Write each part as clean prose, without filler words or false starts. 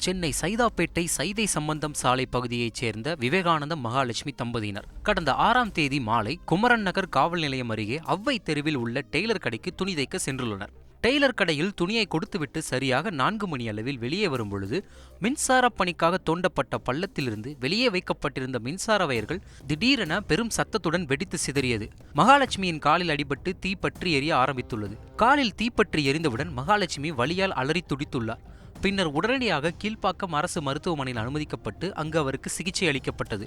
சென்னை சைதாப்பேட்டை சைதை சம்பந்தம் சாலை பகுதியைச் சேர்ந்த விவேகானந்தம் மகாலட்சுமி தம்பதியினர் கடந்த 6ஆம் தேதி மாலை குமரன் நகர் காவல் நிலையம் அருகே அவ்வை தெருவில் உள்ள டெய்லர் கடைக்கு துணி தைக்க சென்றுள்ளனர். டெய்லர் கடையில் துணியை கொடுத்துவிட்டு சரியாக 4 மணி அளவில் வெளியே வரும்பொழுது மின்சார பணிக்காக தோண்டப்பட்ட பள்ளத்திலிருந்து வெளியே வைக்கப்பட்டிருந்த மின்சார வயர்கள் திடீரென பெரும் சத்தத்துடன் வெடித்து சிதறியது. மகாலட்சுமியின் காலில் அடிபட்டு தீப்பற்றி எரிய ஆரம்பித்துள்ளது. காலில் தீப்பற்றி எரிந்தவுடன் மகாலட்சுமி வலியால் அலறி துடித்துள்ளார். பின்னர் உடனடியாக கீழ்ப்பாக்கம் அரசு மருத்துவமனையில் அனுமதிக்கப்பட்டு அங்கு அவருக்கு சிகிச்சை அளிக்கப்பட்டது.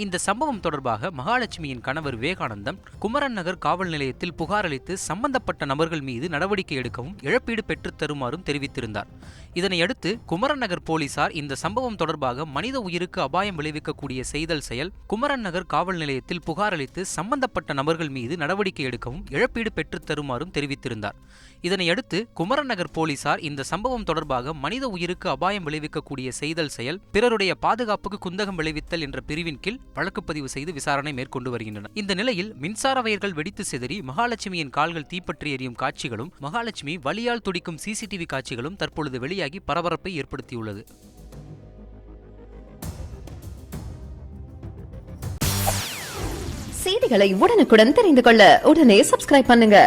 இந்த சம்பவம் தொடர்பாக மகாலட்சுமியின் கணவர் விவேகானந்தம் குமரன் நகர் காவல் நிலையத்தில் புகார் அளித்து சம்பந்தப்பட்ட நபர்கள் மீது நடவடிக்கை எடுக்கவும் இழப்பீடு பெற்றுத் தருமாறும் தெரிவித்திருந்தார். இதனையடுத்து குமரன் நகர் போலீசார் இந்த சம்பவம் தொடர்பாக மனித உயிருக்கு அபாயம் விளைவிக்கக்கூடிய செய்தல் செயல் குமரன் நகர் காவல் நிலையத்தில் புகார் அளித்து சம்பந்தப்பட்ட நபர்கள் மீது நடவடிக்கை எடுக்கவும் இழப்பீடு பெற்றுத் தருமாறும் தெரிவித்திருந்தார். இதனையடுத்து குமரன் நகர் போலீசார் இந்த சம்பவம் தொடர்பாக மனித உயிருக்கு அபாயம் விளைவிக்கக்கூடிய செய்தல் செயல் பிறருடைய பாதுகாப்புக்கு குந்தகம் விளைவித்தல் என்ற பிரிவின் கீழ் வழக்கு பதிவு செய்து விசாரணை மேற்கொண்டு வருகின்றனர். இந்த நிலையில் மின்சார வயர்கள் வெடித்து சிதறி மகாலட்சுமியின் கால்கள் தீப்பற்றி எரியும் காட்சிகளும் மகாலட்சுமி வலியால் துடிக்கும் சிசிடிவி காட்சிகளும் தற்பொழுது வெளியாகி பரபரப்பை ஏற்படுத்தியுள்ளது. செய்திகளை உடனுக்குடன் தெரிந்து கொள்ள உடனே சப்ஸ்கிரைப் பண்ணுங்க.